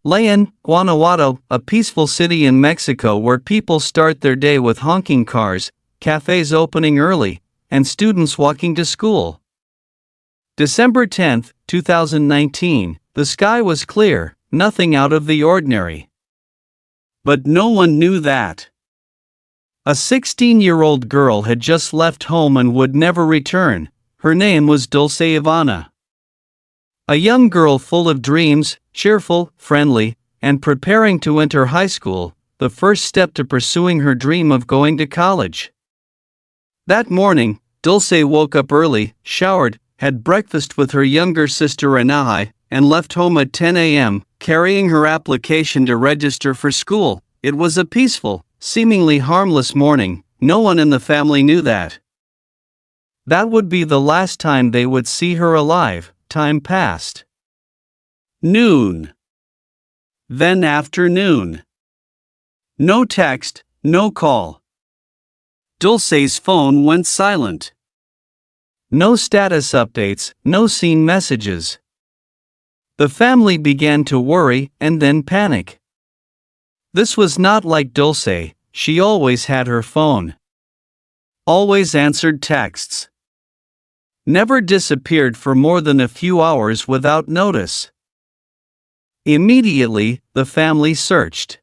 Leon, Guanajuato, a peaceful city in Mexico where people start their day with honking cars, cafes opening early, and students walking to school. December 10, 2019, the sky was clear, nothing out of the ordinary. But no one knew that. A 16-year-old girl had just left home and would never return. Her name was Dulce Ivana. A young girl full of dreams, cheerful, friendly, and preparing to enter high school, the first step to pursuing her dream of going to college. That morning, Dulce woke up early, showered, had breakfast with her younger sister Anahei, and left home at 10 a.m., carrying her application to register for school. It was a peaceful, seemingly harmless morning. No one in the family knew that. That would be the last time they would see her alive. Time passed. Noon. Then afternoon. No text, no call. Dulce's phone went silent. No status updates, no seen messages. The family began to worry and then panic. This was not like Dulce. She always had her phone. Always answered texts. Never disappeared for more than a few hours without notice. Immediately, the family searched.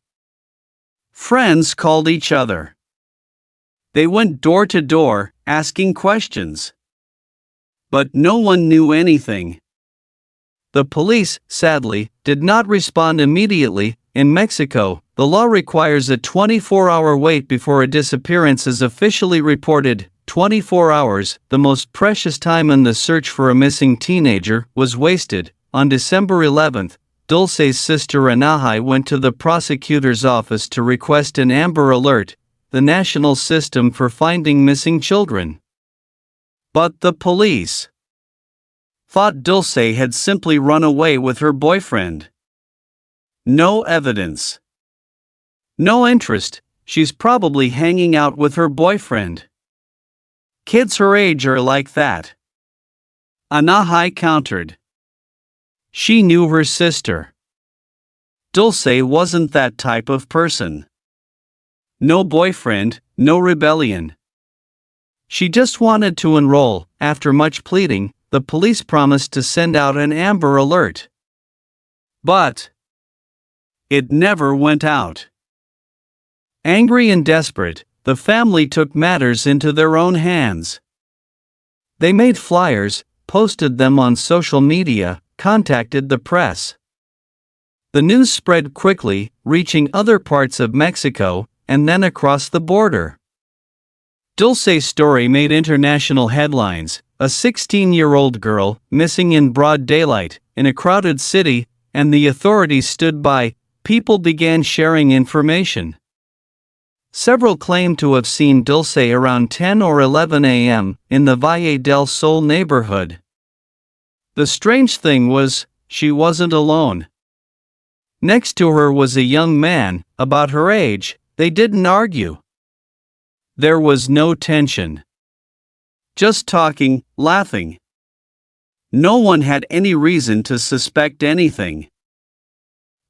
Friends called each other. They went door to door, asking questions. But no one knew anything. The police, sadly, did not respond immediately. In Mexico, the law requires a 24-hour wait before a disappearance is officially reported. 24 hours, the most precious time in the search for a missing teenager, was wasted. On December 11, Dulce's sister Anahei went to the prosecutor's office to request an Amber Alert, the national system for finding missing children. But the police thought Dulce had simply run away with her boyfriend. No evidence. No interest. She's probably hanging out with her boyfriend. Kids her age are like that. Anahei countered. She knew her sister. Dulce wasn't that type of person. No boyfriend, no rebellion. She just wanted to enroll. After much pleading, the police promised to send out an Amber Alert. But it never went out. Angry and desperate, the family took matters into their own hands. They made flyers, posted them on social media, contacted the press. The news spread quickly, reaching other parts of Mexico, and then across the border. Dulce's story made international headlines. A 16-year-old girl, missing in broad daylight, in a crowded city, and the authorities stood by. People began sharing information. Several claimed to have seen Dulce around 10 or 11 a.m. in the Valle del Sol neighborhood. The strange thing was, she wasn't alone. Next to her was a young man, about her age. They didn't argue. There was no tension. Just talking, laughing. No one had any reason to suspect anything.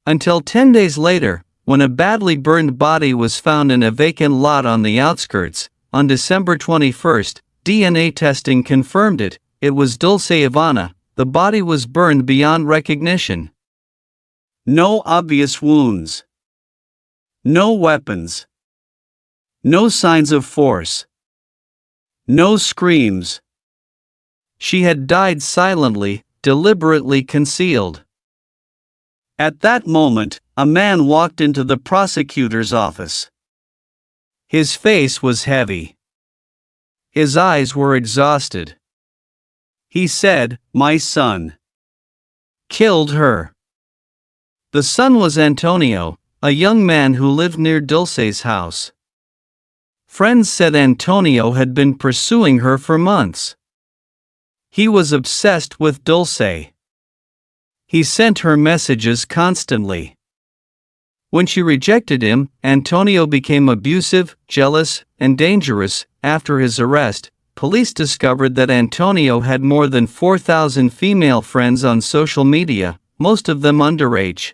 Until 10 days later, when a badly burned body was found in a vacant lot on the outskirts. On December 21, DNA testing confirmed it. It was Dulce Ivana. The body was burned beyond recognition. No obvious wounds. No weapons. No signs of force. No screams. She had died silently, deliberately concealed. At that moment, a man walked into the prosecutor's office. His face was heavy. His eyes were exhausted. He said, "My son killed her." The son was Antonio, a young man who lived near Dulce's house. Friends said Antonio had been pursuing her for months. He was obsessed with Dulce. He sent her messages constantly. When she rejected him, Antonio became abusive, jealous, and dangerous. After his arrest, police discovered that Antonio had more than 4,000 female friends on social media, most of them underage.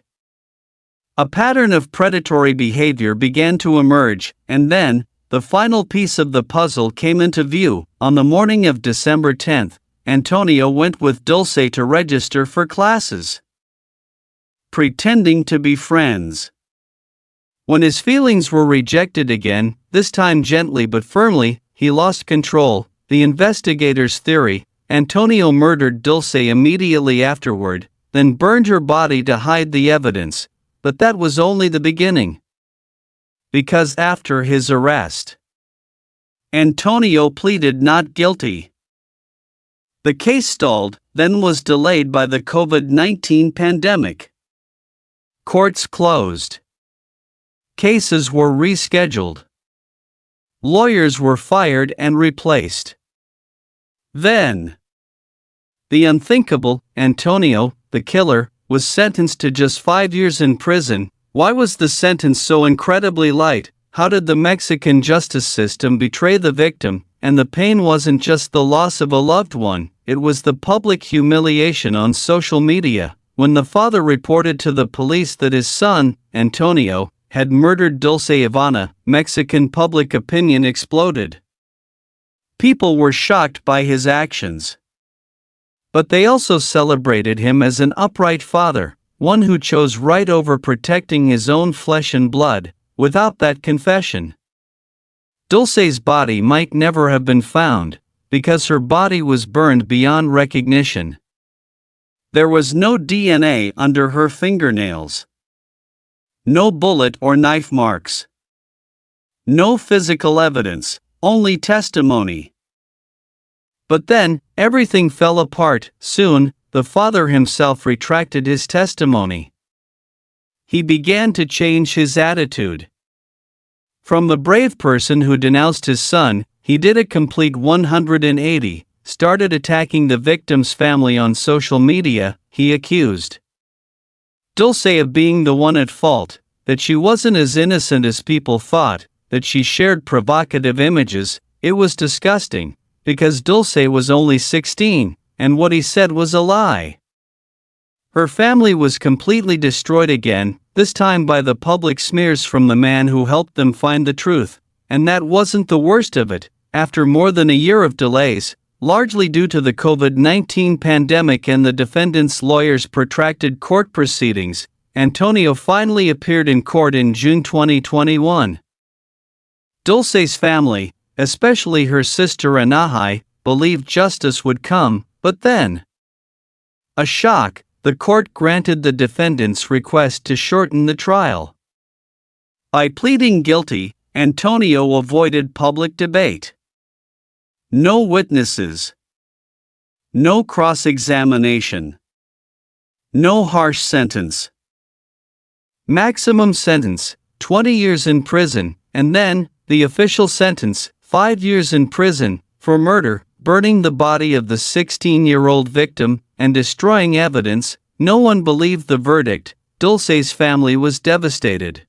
A pattern of predatory behavior began to emerge, and then, the final piece of the puzzle came into view. On the morning of December 10th, Antonio went with Dulce to register for classes, pretending to be friends. When his feelings were rejected again, this time gently but firmly, he lost control. The investigators' theory: Antonio murdered Dulce immediately afterward, then burned her body to hide the evidence. But that was only the beginning. Because after his arrest, Antonio pleaded not guilty. The case stalled, then was delayed by the COVID-19 pandemic. Courts closed. Cases were rescheduled. Lawyers were fired and replaced. Then, the unthinkable: Antonio, the killer, was sentenced to just 5 years in prison. Why was the sentence so incredibly light? How did the Mexican justice system betray the victim? And the pain wasn't just the loss of a loved one, it was the public humiliation on social media. When the father reported to the police that his son, Antonio, had murdered Dulce Ivana, Mexican public opinion exploded. People were shocked by his actions. But they also celebrated him as an upright father, one who chose right over protecting his own flesh and blood. Without that confession, Dulce's body might never have been found, because her body was burned beyond recognition. There was no DNA under her fingernails. No bullet or knife marks. No physical evidence, only testimony. But then, everything fell apart. Soon, the father himself retracted his testimony. He began to change his attitude. From the brave person who denounced his son, he did a complete 180, started attacking the victim's family on social media. He accused Dulce of being the one at fault, that she wasn't as innocent as people thought, that she shared provocative images. It was disgusting, because Dulce was only 16, and what he said was a lie. Her family was completely destroyed again, this time by the public smears from the man who helped them find the truth. And that wasn't the worst of it. After more than a year of delays, largely due to the COVID-19 pandemic and the defendant's lawyers' protracted court proceedings, Antonio finally appeared in court in June 2021. Dulce's family, especially her sister Anahei, believed justice would come, but then, a shock: the court granted the defendant's request to shorten the trial. By pleading guilty, Antonio avoided public debate. No witnesses. No cross-examination. No harsh sentence. Maximum sentence: 20 years in prison, and then, the official sentence: 5 years in prison, for murder, burning the body of the 16-year-old victim, and destroying evidence. No one believed the verdict. Dulce's family was devastated.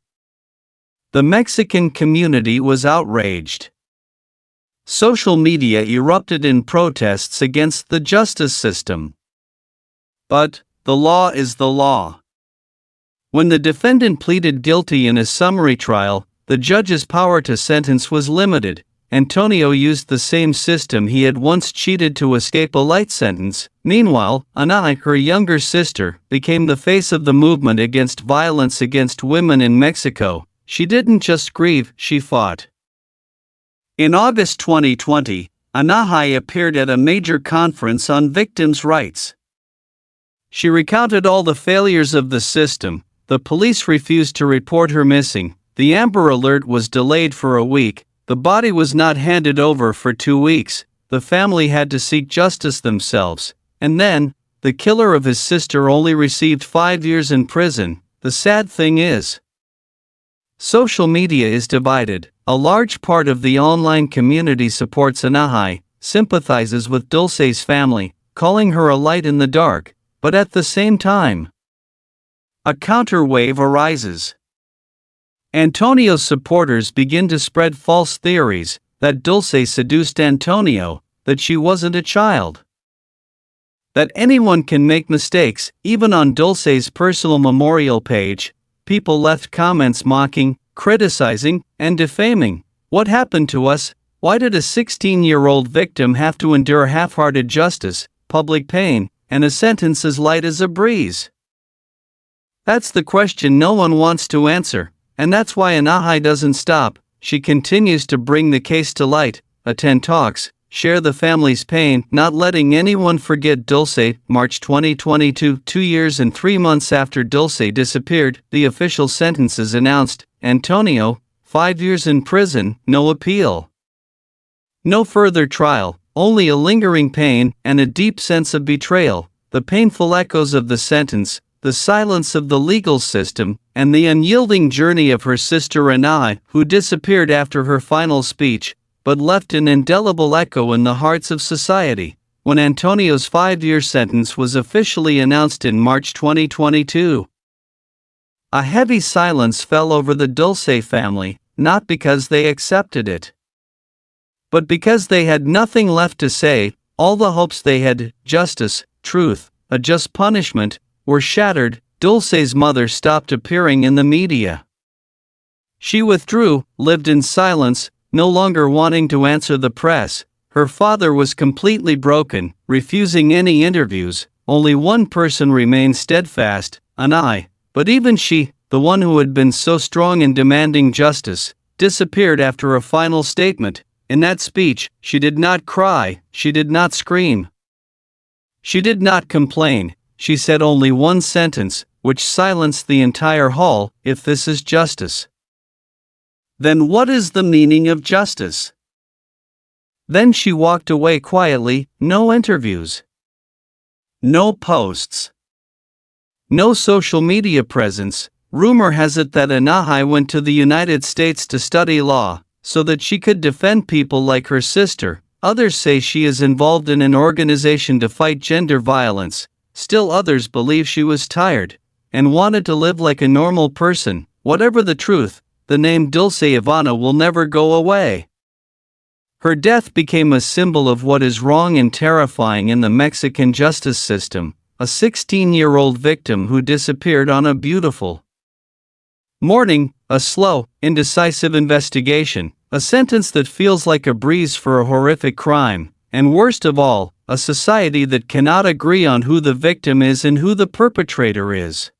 The Mexican community was outraged. Social media erupted in protests against the justice system. But, the law is the law. When the defendant pleaded guilty in a summary trial, the judge's power to sentence was limited. Antonio used the same system he had once cheated to escape a light sentence. Meanwhile, Anahei, her younger sister, became the face of the movement against violence against women in Mexico. She didn't just grieve, she fought. In August 2020, Anahei appeared at a major conference on victims' rights. She recounted all the failures of the system. The police refused to report her missing. The Amber Alert was delayed for a week. The body was not handed over for 2 weeks. The family had to seek justice themselves. And then, the killer of his sister only received 5 years in prison. The sad thing is, social media is divided. A large part of the online community supports Anahei, sympathizes with Dulce's family, calling her a light in the dark, but at the same time, a counterwave arises. Antonio's supporters begin to spread false theories, that Dulce seduced Antonio, that she wasn't a child, that anyone can make mistakes. Even on Dulce's personal memorial page, people left comments mocking, criticizing, and defaming. What happened to us? Why did a 16-year-old victim have to endure half-hearted justice, public pain, and a sentence as light as a breeze? That's the question no one wants to answer, and that's why Anahei doesn't stop. She continues to bring the case to light, attend talks, share the family's pain, not letting anyone forget Dulce. March 2022, 2 years and 3 months after Dulce disappeared, the official sentences announced. Antonio, 5 years in prison, no appeal. No further trial, only a lingering pain and a deep sense of betrayal, the painful echoes of the sentence, the silence of the legal system, and the unyielding journey of her sister Anahei, who disappeared after her final speech, but left an indelible echo in the hearts of society. When Antonio's 5-year sentence was officially announced in March 2022, a heavy silence fell over the Dulce family, not because they accepted it, but because they had nothing left to say. All the hopes they had, justice, truth, a just punishment, were shattered. Dulce's mother stopped appearing in the media. She withdrew, lived in silence, no longer wanting to answer the press. Her father was completely broken, refusing any interviews. Only one person remained steadfast, Anahei. But even she, the one who had been so strong in demanding justice, disappeared after a final statement. In that speech, she did not cry, she did not scream. She did not complain. She said only one sentence, which silenced the entire hall: if this is justice, then what is the meaning of justice? Then she walked away quietly, no interviews, no posts, no social media presence. Rumor has it that Anahei went to the United States to study law, so that she could defend people like her sister. Others say she is involved in an organization to fight gender violence. Still others believe she was tired and wanted to live like a normal person. Whatever the truth, the name Dulce Ivana will never go away. Her death became a symbol of what is wrong and terrifying in the Mexican justice system. A 16-year-old victim who disappeared on a beautiful morning, a slow, indecisive investigation, a sentence that feels like a breeze for a horrific crime, and worst of all, a society that cannot agree on who the victim is and who the perpetrator is.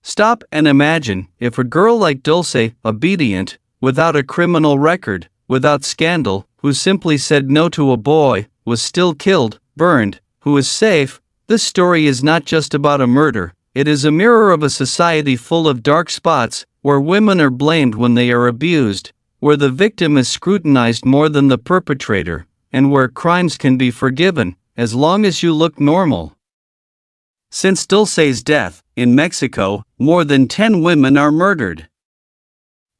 Stop and imagine if a girl like Dulce, obedient, without a criminal record, without scandal, who simply said no to a boy, was still killed, burned, who is safe. This story is not just about a murder, it is a mirror of a society full of dark spots, where women are blamed when they are abused, where the victim is scrutinized more than the perpetrator, and where crimes can be forgiven, as long as you look normal. Since Dulce's death, in Mexico, more than 10 women are murdered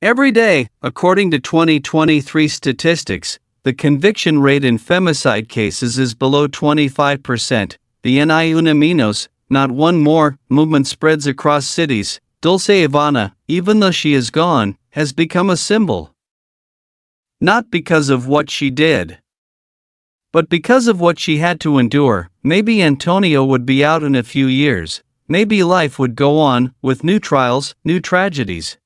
every day. According to 2023 statistics, the conviction rate in femicide cases is below 25%. The Ni una menos, not one more, movement spreads across cities. Dulce Ivana, even though she is gone, has become a symbol. Not because of what she did, but because of what she had to endure. Maybe Antonio would be out in a few years. Maybe life would go on, with new trials, new tragedies.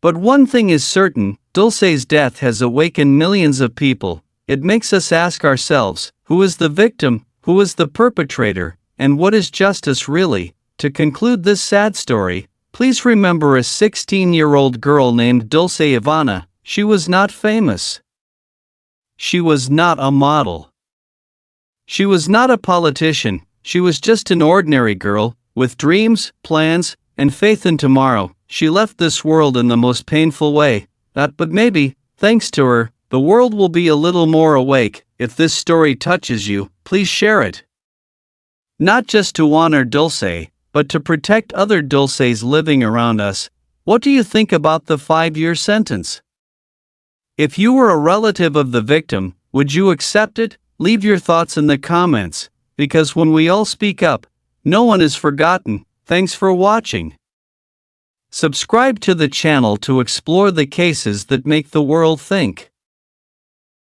But one thing is certain, Dulce's death has awakened millions of people. It makes us ask ourselves, who is the victim, who is the perpetrator, and what is justice really? To conclude this sad story, please remember a 16-year-old girl named Dulce Ivana. She was not famous. She was not a model. She was not a politician. She was just an ordinary girl, with dreams, plans, and faith in tomorrow. She left this world in the most painful way. But maybe, thanks to her, the world will be a little more awake. If this story touches you, please share it. Not just to honor Dulce, but to protect other Dulces living around us. What do you think about the 5-year sentence? If you were a relative of the victim, would you accept it? Leave your thoughts in the comments, because when we all speak up, no one is forgotten. Thanks for watching. Subscribe to the channel to explore the cases that make the world think.